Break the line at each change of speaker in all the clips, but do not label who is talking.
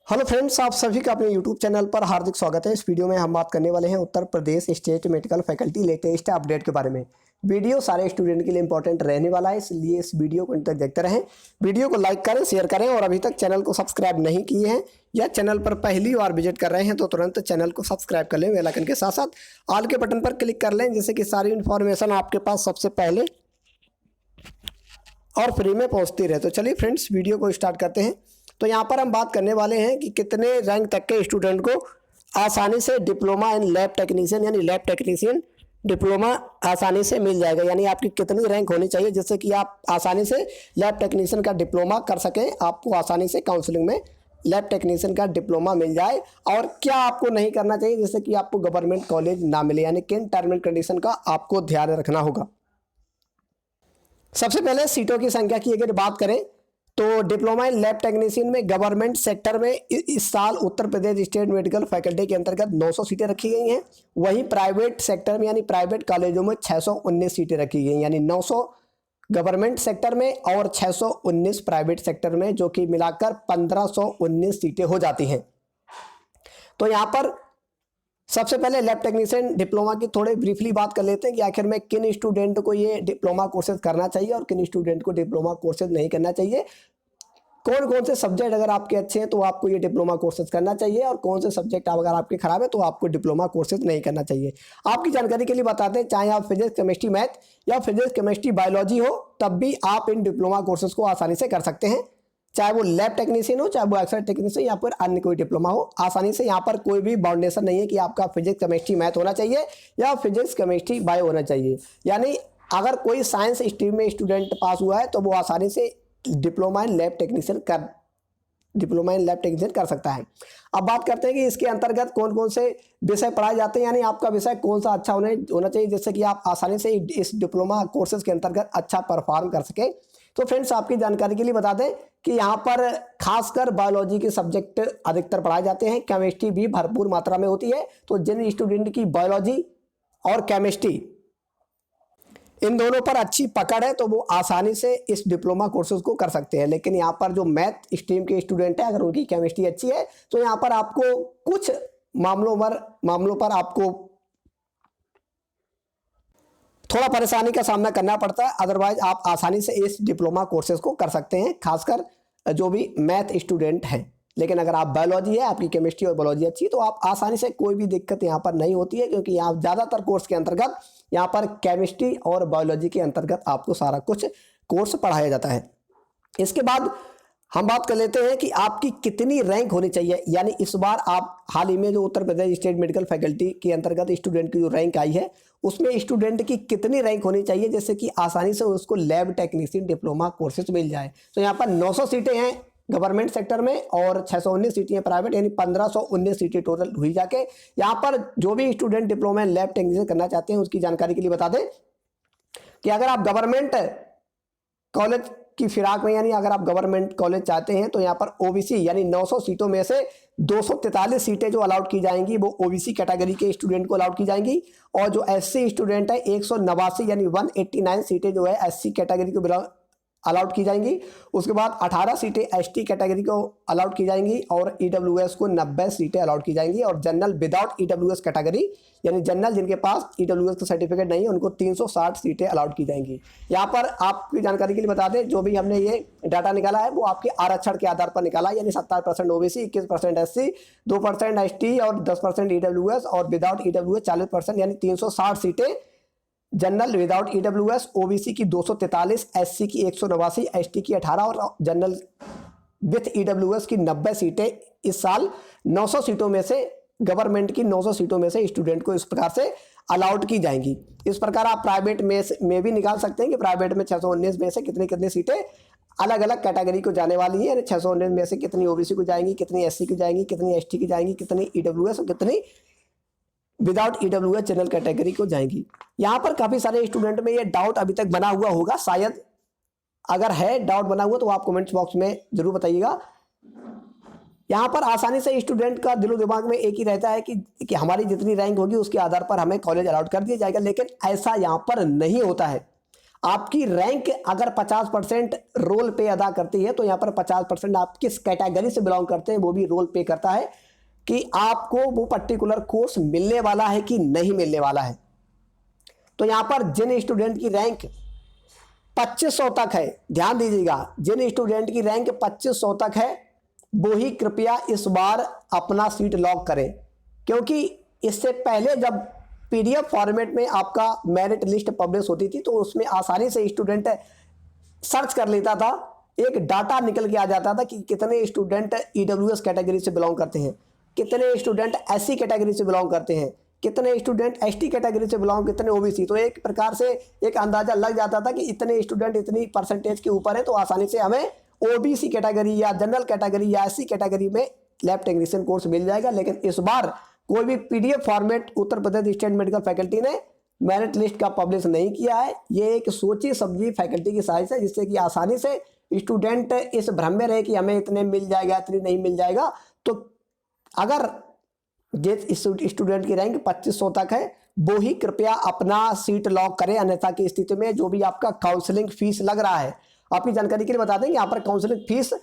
Hello friends, आप सभी का अपने यूट्यूब चैनल पर हार्दिक स्वागत है। इस वीडियो में हम बात करने वाले हैं Uttar Pradesh state medical faculty latest update के बारे में। वीडियो सारे स्टूडेंट के लिए इंपॉर्टेंट रहने वाला है, इसलिए इस वीडियो को अंत तक देखते रहें। वीडियो को लाइक करें, शेयर करें और अभी तक चैनल को सब्सक्राइब नहीं किए हैं या चैनल पर पहली बार विजिट कर रहे हैं तो तुरंत चैनल को सब्सक्राइब कर लें। बेल आइकन के साथ साथ ऑल के बटन पर क्लिक कर लें, जिससे कि सारी इन्फॉर्मेशन आपके पास सबसे पहले और फ्री में पहुँचती रहे। तो चलिए फ्रेंड्स, वीडियो को स्टार्ट करते हैं। तो यहाँ पर हम बात करने वाले हैं कि कितने रैंक तक के स्टूडेंट को आसानी से डिप्लोमा इन लैब टेक्नीशियन यानी लैब टेक्नीशियन डिप्लोमा आसानी से मिल जाएगा। यानी आपकी कितनी रैंक होनी चाहिए जिससे कि आप आसानी से लैब टेक्नीशियन का डिप्लोमा कर सकें, आपको आसानी से काउंसलिंग में लैब टेक्नीशियन का डिप्लोमा मिल जाए। और क्या आपको नहीं करना चाहिए जिससे कि आपको गवर्नमेंट कॉलेज ना मिले, यानी किन टर्म एंड कंडीशन का आपको ध्यान रखना होगा। सबसे पहले सीटों की संख्या की अगर बात करें तो डिप्लोमा इन लैब टेक्नीशियन में गवर्नमेंट सेक्टर में इस साल उत्तर प्रदेश स्टेट मेडिकल फैकल्टी के अंतर्गत 900 सीटें रखी गई हैं। वहीं प्राइवेट सेक्टर में यानी प्राइवेट कॉलेजों में 619 सीटें रखी गई, यानी 900 गवर्नमेंट सेक्टर में और 619 प्राइवेट सेक्टर में, जो कि मिलाकर 1519 सीटें हो जाती हैं। तो यहाँ पर सबसे पहले लैब टेक्नीशियन डिप्लोमा की थोड़े ब्रीफली बात कर लेते हैं कि आखिर में किन स्टूडेंट को ये डिप्लोमा कोर्सेज करना चाहिए और किन स्टूडेंट को डिप्लोमा कोर्सेज नहीं करना चाहिए। कौन कौन से सब्जेक्ट अगर आपके अच्छे हैं तो आपको ये डिप्लोमा कोर्सेज करना चाहिए और कौन से सब्जेक्ट अगर आपके खराब है तो आपको डिप्लोमा कोर्सेज नहीं करना चाहिए। आपकी जानकारी के लिए बताते हैं, चाहे आप फिजिक्स केमिस्ट्री मैथ या फिजिक्स केमिस्ट्री बायोलॉजी हो, तब भी आप इन डिप्लोमा कोर्सेज को आसानी से कर सकते हैं। चाहे वो लैब टेक्नीशियन हो, चाहे वो एक्सरे टेक्नीशियन या फिर अन्य कोई डिप्लोमा हो, आसानी से। यहाँ पर कोई भी बाउंडेशन नहीं है कि आपका फिजिक्स केमिस्ट्री मैथ होना चाहिए या फिजिक्स केमिस्ट्री बायो होना चाहिए। यानी अगर कोई साइंस स्ट्रीम में स्टूडेंट पास हुआ है तो वो आसानी से डिप्लोमा इन लैब टेक्नीशियन कर सकता है। अब बात करते हैं कि इसके अंतर्गत कौन कौन से विषय पढ़ाए जाते हैं, यानी आपका विषय कौन सा अच्छा होना चाहिए जिससे कि आप आसानी से इस डिप्लोमा कोर्सेज के अंतर्गत अच्छा परफॉर्म कर सके। तो फ्रेंड्स, आपकी जानकारी के लिए बता दें कि यहाँ पर खासकर बायोलॉजी के सब्जेक्ट अधिकतर पढ़ाए जाते हैं। केमिस्ट्री भी भरपूर मात्रा में होती है, तो जिन स्टूडेंट की बायोलॉजी और केमिस्ट्री इन दोनों पर अच्छी पकड़ है तो वो आसानी से इस डिप्लोमा कोर्सेज को कर सकते हैं। लेकिन यहाँ पर जो मैथ स्ट्रीम के स्टूडेंट है, अगर उनकी केमिस्ट्री अच्छी है तो यहाँ पर आपको कुछ मामलों पर आपको थोड़ा परेशानी का सामना करना पड़ता है। अदरवाइज आप आसानी से इस डिप्लोमा कोर्सेज को कर सकते हैं, खासकर जो भी मैथ स्टूडेंट हैं। लेकिन अगर आप बायोलॉजी है, आपकी केमिस्ट्री और बायोलॉजी अच्छी है तो आप आसानी से कोई भी दिक्कत यहाँ पर नहीं होती है, क्योंकि यहाँ ज़्यादातर कोर्स के अंतर्गत यहाँ पर केमिस्ट्री और बायोलॉजी के अंतर्गत आपको सारा कुछ कोर्स पढ़ाया जाता है। इसके बाद हम बात कर लेते हैं कि आपकी कितनी रैंक होनी चाहिए। यानी इस बार आप हाल ही में जो उत्तर प्रदेश स्टेट मेडिकल फैकल्टी के अंतर्गत स्टूडेंट की जो रैंक आई है उसमें स्टूडेंट की कितनी रैंक होनी चाहिए जिससे कि आसानी से उसको लैब टेक्नीशियन डिप्लोमा कोर्सेज मिल जाए। तो यहाँ पर 900 सीटें हैं गवर्नमेंट सेक्टर में और 619 सीटें हैं प्राइवेट, यानी 1519 सीटें टोटल हुई जाके। यहाँ पर जो भी स्टूडेंट डिप्लोमा लैब टेक्नीशियन करना चाहते हैं उसकी जानकारी के लिए बता दें कि अगर आप गवर्नमेंट कॉलेज की फिराक में, यानी अगर आप गवर्नमेंट कॉलेज चाहते हैं तो यहाँ पर ओबीसी यानी 900 सीटों में से 243 सीटें जो अलाउड की जाएंगी वो ओबीसी कैटेगरी के स्टूडेंट को अलाउड की जाएंगी। और जो एससी स्टूडेंट है 189 यानी 189 सीटें जो है एससी कैटेगरी को अलाउड की जाएंगी। उसके बाद 18 सीटें एसटी कैटेगरी को अलाउड की जाएंगी और ईडब्ल्यूएस को 90 सीटें अलाउड की जाएंगी। और जनरल विदाउट ईडब्ल्यूएस कैटेगरी यानी जनरल जिनके पास ईडब्ल्यूएस का सर्टिफिकेट नहीं है उनको 360 सीटें अलाउड की जाएंगी। यहाँ पर आपकी जानकारी के लिए बता दें, जो भी हमने ये डाटा निकाला है वो आपके आरक्षण के आधार पर निकाला है, यानी 70% ओबीसी, 21% एससी, 2% एसटी और 10% ईडब्ल्यूएस और विदाउट ईडब्ल्यूएस 40%, यानी 360 सीटें जनरल विदाउट ईडब्ल्यूएस, ओबीसी की 243, एससी की 189, एसटी की 18 और जनरल विथ ईडब्ल्यूएस की 90 सीटें इस साल 900 सीटों में से, गवर्नमेंट की 900 सीटों में से स्टूडेंट को इस प्रकार से अलाउड की जाएंगी। इस प्रकार आप प्राइवेट में भी निकाल सकते हैं कि प्राइवेट में 619 में से कितनी कितनी सीटें अलग अलग कैटेगरी को जाने वाली है। 619 में से कितनी ओबीसी को जाएंगी, कितनी एससी की जाएंगी, कितनी एसटी की जाएंगी, कितनी ईडब्ल्यूएस और कितनी विदाउट ईडब्ल्यूएस जनरल कैटेगरी को जाएंगी। यहाँ पर काफी सारे स्टूडेंट में ये डाउट अभी तक बना हुआ होगा, शायद अगर है डाउट बना हुआ तो आप कमेंट्स बॉक्स में जरूर बताइएगा। यहाँ पर आसानी से स्टूडेंट का दिलो दिमाग में एक ही रहता है कि हमारी जितनी रैंक होगी उसके आधार पर हमें कॉलेज अलाउड कर दिया जाएगा, लेकिन ऐसा यहाँ पर नहीं होता है। आपकी रैंक अगर 50% रोल पे अदा करती है तो यहाँ पर 50% आप किस कैटेगरी से बिलोंग करते हैं वो भी रोल पे करता है कि आपको वो पर्टिकुलर कोर्स मिलने वाला है कि नहीं मिलने वाला है। तो यहाँ पर जिन स्टूडेंट की रैंक 2500 तक है, ध्यान दीजिएगा, जिन स्टूडेंट की रैंक 2500 तक है वो ही कृपया इस बार अपना सीट लॉक करें, क्योंकि इससे पहले जब पीडीएफ फॉर्मेट में आपका मेरिट लिस्ट पब्लिश होती थी तो उसमें आसानी से स्टूडेंट सर्च कर लेता था, एक डाटा निकल के आ जाता था कि कितने स्टूडेंट ईडब्ल्यूएस कैटेगरी से बिलोंग करते हैं, कितने स्टूडेंट एससी कैटेगरी से बिलोंग करते हैं, कितने स्टूडेंट एसटी कैटेगरी से बिलोंग, कितने ओबीसी। तो एक प्रकार से एक अंदाजा लग जाता था कि इतने स्टूडेंट इतनी परसेंटेज के ऊपर है तो आसानी से हमें ओबीसी कैटेगरी या जनरल कैटेगरी या एससी कैटेगरी में लैब टेक्नीशियन कोर्स मिल जाएगा। लेकिन इस बार कोई भी पीडीएफ फॉर्मेट उत्तर प्रदेश स्टेट मेडिकल फैकल्टी ने मेरिट लिस्ट का पब्लिश नहीं किया है। ये एक सोची समझी फैकल्टी की साइज है जिससे कि आसानी से स्टूडेंट इस भ्रम में रहे कि हमें इतने मिल जाएगा इतनी नहीं मिल जाएगा। तो अगर जिस स्टूडेंट की रैंक 2500 तक है वो ही कृपया अपना सीट लॉक करें, अन्यथा की स्थिति में जो भी आपका काउंसलिंग फीस लग रहा है, आपकी जानकारी के लिए बता दें यहाँ पर काउंसलिंग फीस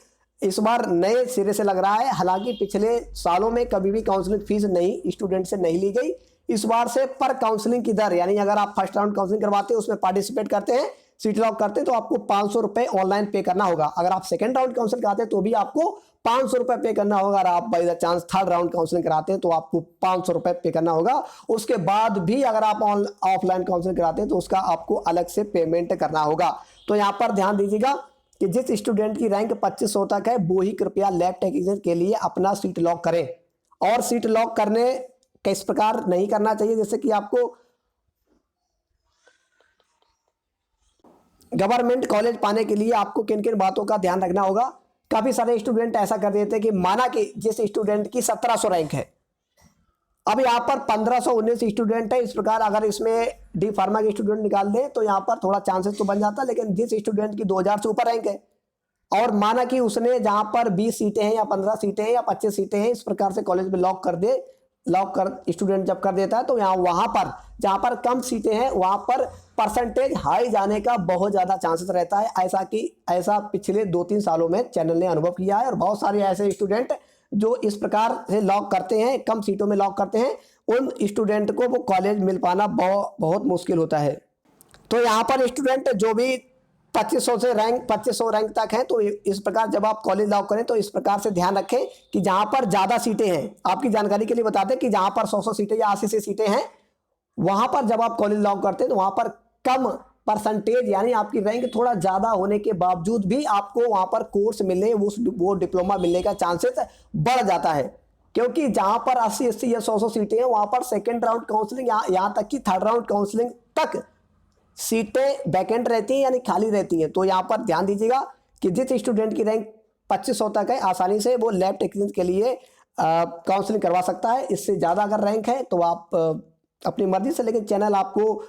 इस बार नए सिरे से लग रहा है। हालांकि पिछले सालों में कभी भी काउंसलिंग फीस नहीं स्टूडेंट से नहीं ली गई। इस बार से पर काउंसलिंग की दर, यानी अगर आप फर्स्ट राउंड काउंसलिंग करवाते हैं उसमें पार्टिसिपेट करते हैं सीट लॉक करते हैं तो आपको 500 रुपए ऑनलाइन पे करना होगा। अगर आप सेकंड राउंड काउंसलिंग कराते हैं तो भी आपको 500 रुपए पे करना होगा। अगर आप by the chance third round counselling कराते हैं तो आपको 500 रुपए पे करना होगा। उसके बाद भी अगर आप ऑफलाइन काउंसलिंग कराते हैं तो उसका आपको अलग से पेमेंट करना होगा। तो यहाँ पर ध्यान दीजिएगा कि जिस स्टूडेंट की रैंक 2500 तक है वो ही कृपया लैब टेक्नीशियन के लिए अपना सीट लॉक करें। और सीट लॉक करने किस प्रकार नहीं करना चाहिए, जैसे कि आपको गवर्नमेंट कॉलेज पाने के लिए आपको किन किन बातों का ध्यान रखना होगा। काफी सारे स्टूडेंट ऐसा कर देते हैं कि माना कि जिस स्टूडेंट की 1700 रैंक है, अब यहाँ पर 1519 स्टूडेंट है, इस प्रकार अगर इसमें डी फार्मा के स्टूडेंट निकाल दें तो यहाँ पर थोड़ा चांसेस तो बन जाता है। लेकिन जिस स्टूडेंट की 2000 से ऊपर रैंक है और माना कि उसने जहाँ पर 20 सीटें हैं या 15 सीटें हैं या 25 सीटें हैं, इस प्रकार से कॉलेज में लॉक कर दे, लॉक कर स्टूडेंट जब कर देता है तो यहाँ वहाँ पर जहाँ पर कम सीटें हैं वहाँ पर परसेंटेज हाई जाने का बहुत ज़्यादा चांसेस रहता है। ऐसा पिछले 2-3 सालों में चैनल ने अनुभव किया है और बहुत सारे ऐसे स्टूडेंट जो इस प्रकार से लॉक करते हैं, कम सीटों में लॉक करते हैं, उन स्टूडेंट को वो कॉलेज मिल पाना बहुत मुश्किल होता है। तो यहाँ पर स्टूडेंट जो भी 2500 रैंक तक है तो इस प्रकार जब आप कॉलेज लॉक करें तो इस प्रकार से ध्यान रखें कि जहाँ पर ज़्यादा सीटें हैं, आपकी जानकारी के लिए बता दें कि जहाँ पर 100 सीटें या 80 सीटें हैं वहाँ पर जब आप कॉलेज लॉक करते हैं तो वहाँ पर कम परसेंटेज यानी आपकी रैंक थोड़ा ज़्यादा होने के बावजूद भी आपको वहाँ पर कोर्स मिलने वो डिप्लोमा मिलने का चांसेस बढ़ जाता है। क्योंकि जहाँ पर 80 या 100 सीटें हैं वहाँ पर सेकेंड राउंड काउंसलिंग यहाँ तक कि थर्ड राउंड काउंसलिंग तक सीटें वैकेंट रहती हैं यानी खाली रहती हैं। तो यहाँ पर ध्यान दीजिएगा कि जिस स्टूडेंट की रैंक 2500 तक है आसानी से वो लैब टेक्नीशियन के लिए काउंसलिंग करवा सकता है। इससे ज़्यादा अगर रैंक है तो आप अपनी मर्जी से, लेकिन चैनल आपको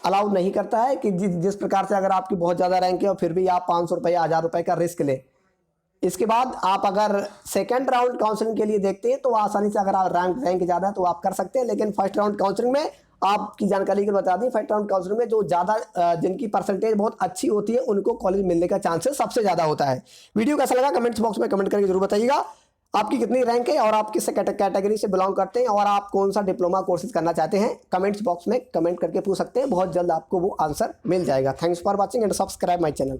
अलाउ नहीं करता है कि जिस प्रकार से अगर आपकी बहुत ज़्यादा रैंक है और फिर भी आप 500 रुपये या 1000 रुपये का रिस्क लें। इसके बाद आप अगर सेकेंड राउंड काउंसलिंग के लिए देखते हैं तो आसानी से अगर आप रैंक ज़्यादा है तो आप कर सकते हैं। लेकिन फर्स्ट राउंड काउंसलिंग में आपकी जानकारी के लिए बता दी, फर्स्ट राउंड काउंसलिंग में जो ज़्यादा जिनकी परसेंटेज बहुत अच्छी होती है उनको कॉलेज मिलने का चांसेस सबसे ज़्यादा होता है। वीडियो कैसा लगा कमेंट्स बॉक्स में कमेंट करके जरूर बताइएगा। आपकी कितनी रैंक है और आप किस कैटेगरी से बिलोंग करते हैं और आप कौन सा डिप्लोमा कोर्सेज करना चाहते हैं, कमेंट्स बॉक्स में कमेंट करके पूछ सकते हैं। बहुत जल्द आपको वो आंसर मिल जाएगा। Thanks for watching and subscribe my channel.